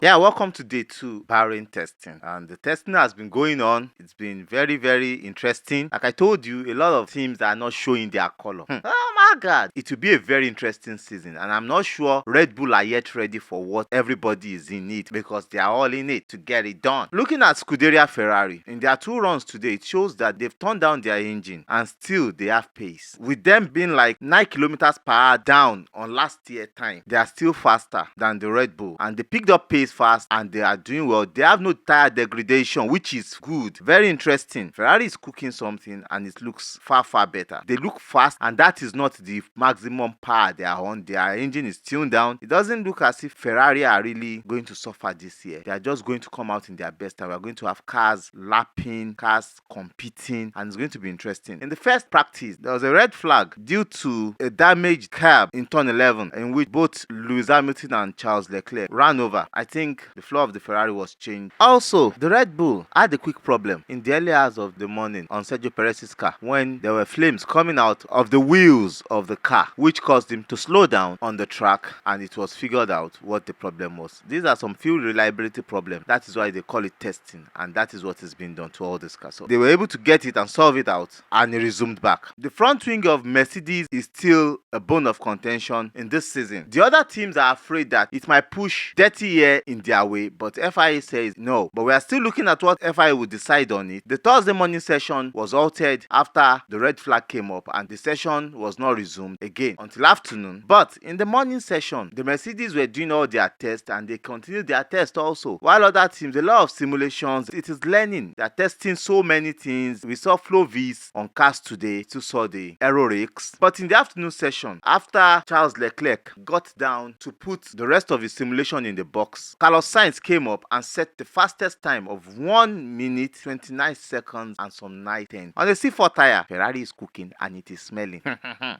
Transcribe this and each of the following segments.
Yeah, welcome to day 2 Bahrain testing. And the testing has been going on. It's been very, very interesting. Like I told you, a lot of teams are not showing their color. Oh my God. It will be a very interesting season. And I'm not sure Red Bull are yet ready for what everybody is in it because they are all in it to get it done. Looking at Scuderia Ferrari, in their 2 runs today, it shows that they've turned down their engine and still they have pace. With them being like 9 kilometers per hour down on last year time, they are still faster than the Red Bull. And they picked up pace fast and they are doing well. They have no tire degradation, which is good. Very interesting. Ferrari is cooking something and it looks far, far better. They look fast and that is not the maximum power they are on. Their engine is tuned down. It doesn't look as if Ferrari are really going to suffer this year. They are just going to come out in their best and we are going to have cars lapping, cars competing, and it's going to be interesting. In the first practice, there was a red flag due to a damaged curb in turn 11 in which both Lewis Hamilton and Charles Leclerc ran over. I think the floor of the Ferrari was changed. Also, the Red Bull had a quick problem in the early hours of the morning on Sergio Perez's car when there were flames coming out of the wheels of the car, which caused him to slow down on the track, and it was figured out what the problem was. These are some fuel reliability problems. That is why they call it testing, and that is what has been done to all these cars. So they were able to get it and solve it out, and it resumed back. The front wing of Mercedes is still a bone of contention in this season. The other teams are afraid that it might push 30 years in their way, but FIA says no. But we are still looking at what FIA will decide on it. The Thursday morning session was halted after the red flag came up and the session was not resumed again until afternoon. But in the morning session, the Mercedes were doing all their tests and they continued their test also. While other teams, a lot of simulations, it is learning. They are testing so many things. We saw flow V's on cars today, to saw the aero rakes. But in the afternoon session, after Charles Leclerc got down to put the rest of his simulation in the box, Carlos Sainz came up and set the fastest time of 1 minute 29 seconds and some 9/10. On the C4 tire, Ferrari is cooking and it is smelling.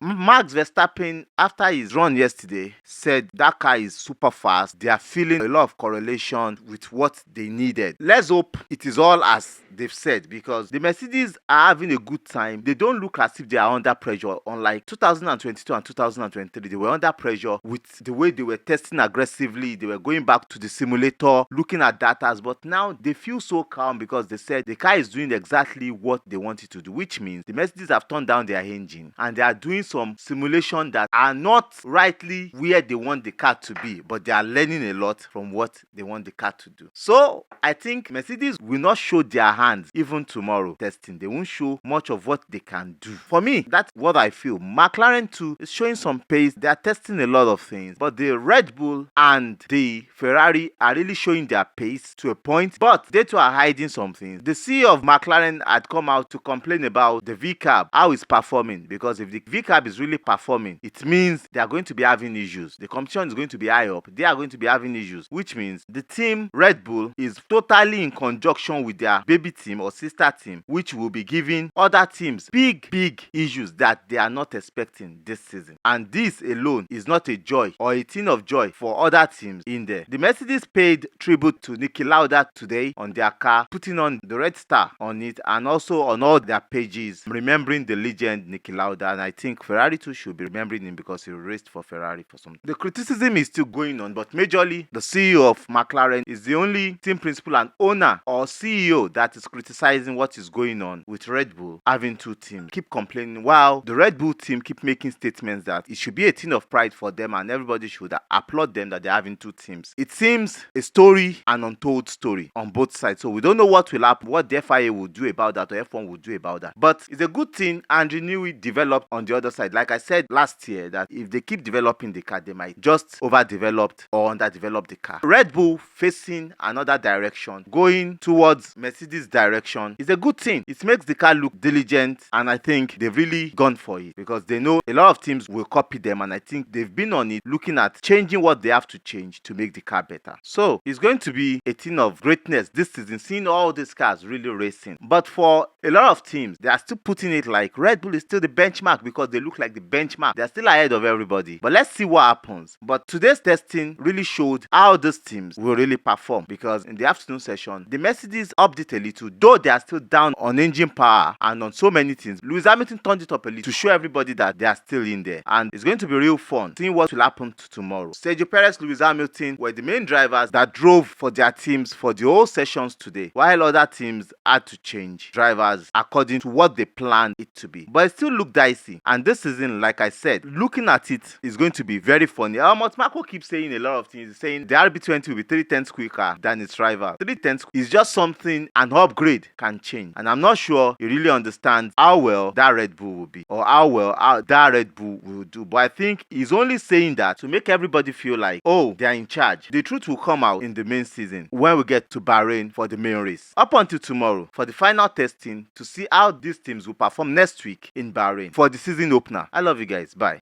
Max Verstappen, after his run yesterday, said that car is super fast. They are feeling a lot of correlation with what they needed. Let's hope it is all as they've said, because the Mercedes are having a good time. They don't look as if they are under pressure. Unlike 2022 and 2023, they were under pressure with the way they were testing aggressively. They were going back to the simulator, looking at data, but now they feel so calm because they said the car is doing exactly what they want it to do, which means the Mercedes have turned down their engine and they are doing some simulation that are not rightly where they want the car to be, but they are learning a lot from what they want the car to do. So I think Mercedes will not show their hands even tomorrow testing. They won't show much of what they can do. For me, that's what I feel. McLaren too is showing some pace. They are testing a lot of things, but the Red Bull and the Ferrari are really showing their pace to a point, but they too are hiding some things. The CEO of McLaren had come out to complain about the VCAB, how it's performing, because if the VCAB is really performing, it means they are going to be having issues. The competition is going to be high up. They are going to be having issues, which means the team Red Bull is totally in conjunction with their baby team or sister team, which will be giving other teams big issues that they are not expecting this season. And this alone is not a joy or a thing of joy for other teams in there. The Mercedes paid tribute to Niki Lauda today on their car, putting on the red star on it and also on all their pages, remembering the legend Niki Lauda. And I think Ferrari too should be remembering him because he raced for Ferrari for some time. The criticism is still going on, but majorly the CEO of McLaren is the only team principal and owner or CEO that is criticizing what is going on with Red Bull having 2 teams. Keep complaining while the Red Bull team keep making statements that it should be a thing of pride for them and everybody should applaud them that they're having 2 teams. It seems a story, an untold story on both sides. So we don't know what will happen, what the FIA will do about that or F1 will do about that. But it's a good thing Andrew Newey developed on the other side. Like I said last year, that if they keep developing the car, they might just overdevelop or underdevelop the car. Red Bull facing another direction, going towards Mercedes direction, is a good thing. It makes the car look diligent and I think they've really gone for it because they know a lot of teams will copy them and I think they've been on it looking at changing what they have to change to make the car better. So it's going to be a thing of greatness this season, seeing all these cars really racing. But for a lot of teams, they are still putting it like Red Bull is still the benchmark because they look like the benchmark. They're still ahead of everybody. But let's see what happens. But today's testing really showed how these teams will really perform because in the afternoon session, the Mercedes upped it a little, though they are still down on engine power and on so many things. Lewis Hamilton turned it up a little to show everybody that they are still in there. And it's going to be real fun seeing what will happen tomorrow. Sergio Perez, Lewis Hamilton were the main drivers that drove for their teams for the whole sessions today, while other teams had to change drivers according to what they planned it to be. But it still looked dicey. And this season, like I said, looking at it is going to be very funny. Marco keeps saying a lot of things. He's saying the RB20 will be 3/10 quicker than its rival. 3/10 is just something an upgrade can change. And I'm not sure he really understands how well that Red Bull will be or how well that Red Bull will do. But I think he's only saying that to make everybody feel like, oh, they're in charge. The truth will come out in the main season when we get to Bahrain for the main race. Up until tomorrow for the final testing to see how these teams will perform next week in Bahrain for the season opener. I love you guys. Bye.